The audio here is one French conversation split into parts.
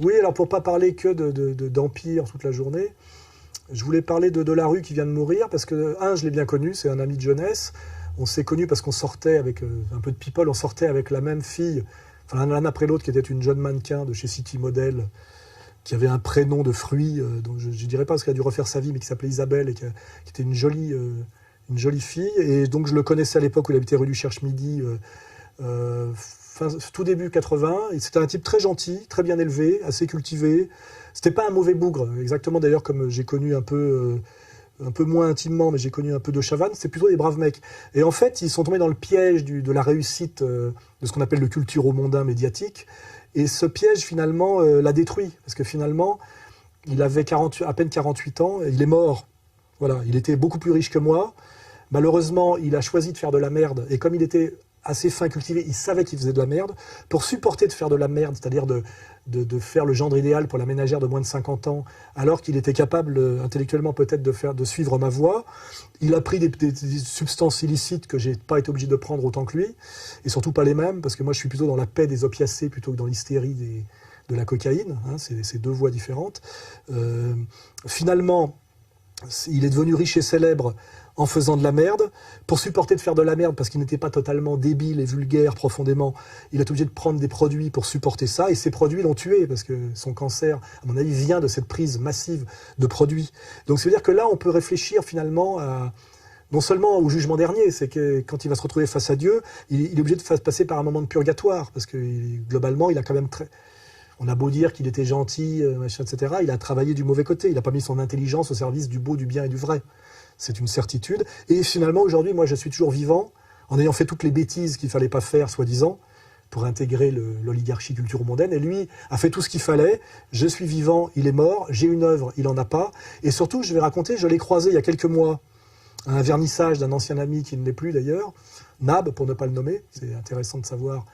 Oui, alors pour ne pas parler que d'Empire toute la journée, je voulais parler de Delarue qui vient de mourir, parce que, je l'ai bien connu, c'est un ami de jeunesse. On s'est connus parce qu'on sortait avec un peu de people, on sortait avec la même fille, enfin l'un après l'autre, qui était une jeune mannequin de chez City Model, qui avait un prénom de fruit, dont je ne dirais pas parce qu'elle a dû refaire sa vie, mais qui s'appelait Isabelle, et qui était une jolie fille. Et donc je le connaissais à l'époque où il habitait rue du Cherche-Midi, tout début 80. Et c'était un type très gentil, très bien élevé, assez cultivé. C'était pas un mauvais bougre, exactement d'ailleurs comme j'ai connu un peu moins intimement, mais j'ai connu un peu de Chavannes, c'est plutôt des braves mecs. Et en fait, ils sont tombés dans le piège de la réussite de ce qu'on appelle le culturo-mondain médiatique. Et ce piège, finalement, l'a détruit. Parce que finalement, il avait à peine 48 ans, et il est mort. Voilà, il était beaucoup plus riche que moi. Malheureusement, il a choisi de faire de la merde. Et comme il était assez fin, cultivé, il savait qu'il faisait de la merde. Pour supporter de faire de la merde, c'est-à-dire de faire le gendre idéal pour la ménagère de moins de 50 ans, alors qu'il était capable intellectuellement peut-être de suivre ma voie, il a pris des substances illicites que j'ai pas été obligé de prendre autant que lui, et surtout pas les mêmes, parce que moi je suis plutôt dans la paix des opiacés plutôt que dans l'hystérie de la cocaïne, hein, c'est deux voies différentes. Finalement, il est devenu riche et célèbre en faisant de la merde. Pour supporter de faire de la merde, parce qu'il n'était pas totalement débile et vulgaire profondément, il est obligé de prendre des produits pour supporter ça, et ces produits l'ont tué, parce que son cancer, à mon avis, vient de cette prise massive de produits. Donc ça veut dire que là, on peut réfléchir finalement non seulement au jugement dernier, c'est que quand il va se retrouver face à Dieu, il est obligé de passer par un moment de purgatoire, parce que globalement, il a quand même on a beau dire qu'il était gentil, machin, etc., il a travaillé du mauvais côté, il n'a pas mis son intelligence au service du beau, du bien et du vrai. C'est une certitude. Et finalement, aujourd'hui, moi, je suis toujours vivant, en ayant fait toutes les bêtises qu'il ne fallait pas faire, soi-disant, pour intégrer l'oligarchie culturo-mondaine. Et lui a fait tout ce qu'il fallait. Je suis vivant, il est mort. J'ai une œuvre, il n'en a pas. Et surtout, je vais raconter, je l'ai croisé il y a quelques mois à un vernissage d'un ancien ami qui ne l'est plus d'ailleurs, Nab, pour ne pas le nommer. C'est intéressant de savoir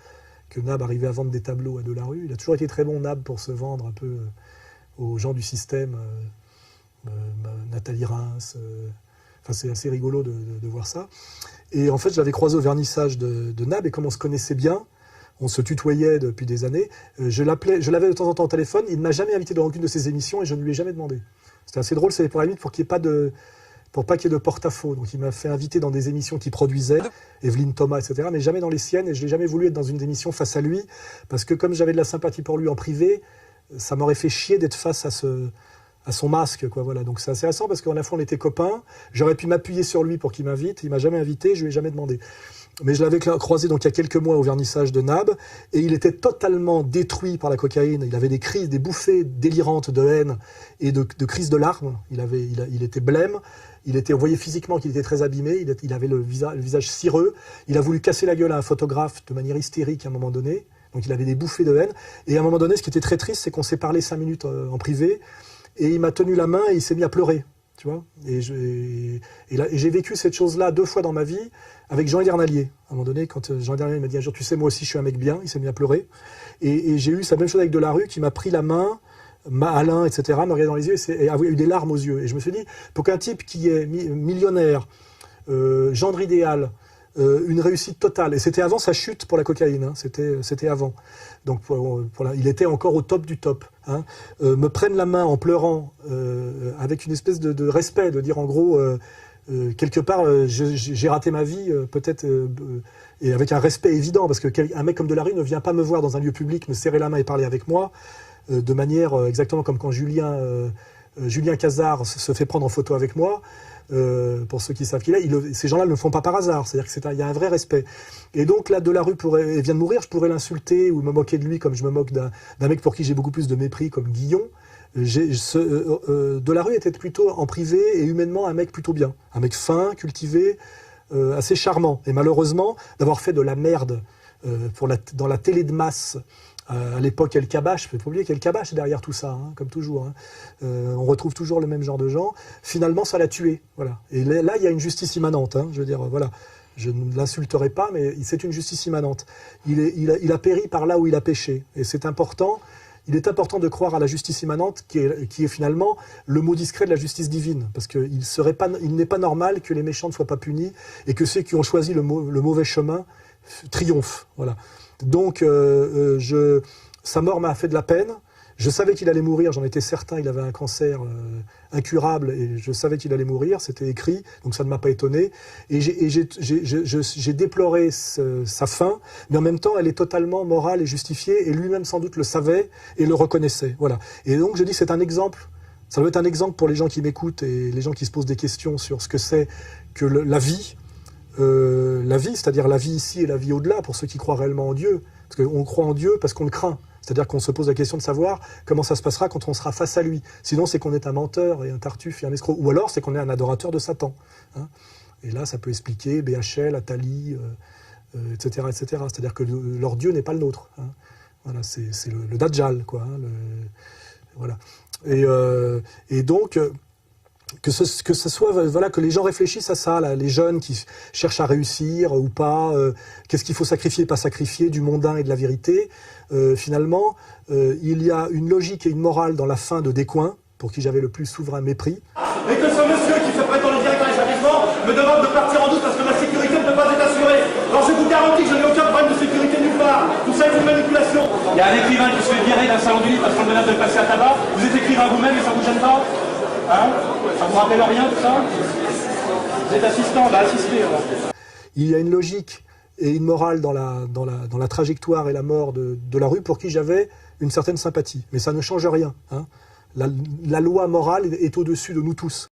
que Nab arrivait à vendre des tableaux à Delarue. Il a toujours été très bon, Nab, pour se vendre un peu aux gens du système. Nathalie Reims... Enfin, c'est assez rigolo de voir ça. Et en fait, je l'avais croisé au vernissage de Nab, et comme on se connaissait bien, on se tutoyait depuis des années, je l'avais de temps en temps au téléphone, il ne m'a jamais invité dans aucune de ses émissions, et je ne lui ai jamais demandé. C'était assez drôle, c'est pour la limite pour qu'il n'y ait pas pour pas qu'il y ait de porte-à-faux. Donc il m'a fait inviter dans des émissions qu'il produisait, Evelyne Thomas, etc., mais jamais dans les siennes, et je n'ai jamais voulu être dans une émission face à lui, parce que comme j'avais de la sympathie pour lui en privé, ça m'aurait fait chier d'être face à son masque, quoi, voilà. Donc c'est assez récent, parce qu'à la fois on était copains, j'aurais pu m'appuyer sur lui pour qu'il m'invite, il m'a jamais invité, je lui ai jamais demandé. Mais je l'avais croisé donc il y a quelques mois au vernissage de Nab, et il était totalement détruit par la cocaïne, il avait des crises, des bouffées délirantes de haine et de crises de larmes, il était blême, on voyait physiquement qu'il était très abîmé, il avait le visage cireux, il a voulu casser la gueule à un photographe de manière hystérique à un moment donné, donc il avait des bouffées de haine, et à un moment donné, ce qui était très triste, c'est qu'on s'est parlé 5 minutes en privé, et il m'a tenu la main et il s'est mis à pleurer, tu vois. Et j'ai vécu cette chose-là 2 fois dans ma vie avec Jean Edernalier. À un moment donné, quand Jean Edernalier m'a dit un jour, tu sais, moi aussi, je suis un mec bien, il s'est mis à pleurer. Et j'ai eu sa même chose avec Delarue, qui m'a pris la main, Alain, etc., m'a regardé dans les yeux et a eu des larmes aux yeux. Et je me suis dit, pour qu'un type qui est millionnaire, gendre idéal, une réussite totale, et c'était avant sa chute pour la cocaïne, hein, c'était avant. Donc il était encore au top du top. Hein, me prenne la main en pleurant, avec une espèce de respect, de dire en gros, quelque part, j'ai raté ma vie, peut-être, et avec un respect évident, parce qu'un mec comme Delarue ne vient pas me voir dans un lieu public, me serrer la main et parler avec moi, de manière exactement comme quand Julien Cazard se fait prendre en photo avec moi. Pour ceux qui savent qui il est, ces gens-là ne le font pas par hasard, c'est-à-dire qu'il y a un vrai respect. Et donc là, Delarue vient de mourir, je pourrais l'insulter ou me moquer de lui comme je me moque d'un mec pour qui j'ai beaucoup plus de mépris, comme Guillon. Delarue était plutôt en privé et humainement un mec plutôt bien, un mec fin, cultivé, assez charmant. Et malheureusement, d'avoir fait de la merde dans la télé de masse, à l'époque, El Kabbach, il ne faut pas oublier qu'El Kabbach est derrière tout ça, hein, comme toujours. Hein. On retrouve toujours le même genre de gens. Finalement, ça l'a tué. Voilà. Et là, il y a une justice immanente. Hein, je veux dire, voilà. Je ne l'insulterai pas, mais c'est une justice immanente. Il a péri par là où il a péché. Et c'est important. Il est important de croire à la justice immanente, qui est finalement le mot discret de la justice divine. Parce qu'il n'est pas normal que les méchants ne soient pas punis et que ceux qui ont choisi le mauvais chemin triomphent. Voilà. Donc, sa mort m'a fait de la peine. Je savais qu'il allait mourir, j'en étais certain, il avait un cancer incurable et je savais qu'il allait mourir, c'était écrit, donc ça ne m'a pas étonné. Et j'ai déploré sa fin, mais en même temps, elle est totalement morale et justifiée, et lui-même sans doute le savait et le reconnaissait. Voilà. Et donc je dis, c'est un exemple, ça doit être un exemple pour les gens qui m'écoutent et les gens qui se posent des questions sur ce que c'est que la vie, c'est-à-dire la vie ici et la vie au-delà, pour ceux qui croient réellement en Dieu. Parce qu'on croit en Dieu parce qu'on le craint. C'est-à-dire qu'on se pose la question de savoir comment ça se passera quand on sera face à lui. Sinon, c'est qu'on est un menteur et un tartuffe et un escroc. Ou alors, c'est qu'on est un adorateur de Satan. Hein. Et là, ça peut expliquer BHL, Attali, etc., etc. C'est-à-dire que leur Dieu n'est pas le nôtre. Hein. Voilà, c'est le Dajjal, quoi. Hein, voilà. Et donc... Que ce soit, voilà, que les gens réfléchissent à ça, là, les jeunes qui cherchent à réussir ou pas, qu'est-ce qu'il faut sacrifier, pas sacrifier, du mondain et de la vérité. Finalement, il y a une logique et une morale dans la fin de Descoings, pour qui j'avais le plus souverain mépris. Et que ce monsieur qui se prétend le directeur d'établissement me demande de partir en douce parce que ma sécurité ne peut pas être assurée. Alors je vous garantis que je n'ai aucun problème de sécurité nulle part. Tout ça est une manipulation. Il y a un écrivain qui se fait virer d'un salon du livre parce qu'on le menace de le passer à tabac. Vous êtes écrivain vous-même et ça vous gêne pas? Hein? Ça vous rappelle rien tout ça? Vous êtes assistant, on va assister. Il y a une logique et une morale dans la trajectoire et la mort de la rue pour qui j'avais une certaine sympathie. Mais ça ne change rien. Hein. La loi morale est au-dessus de nous tous.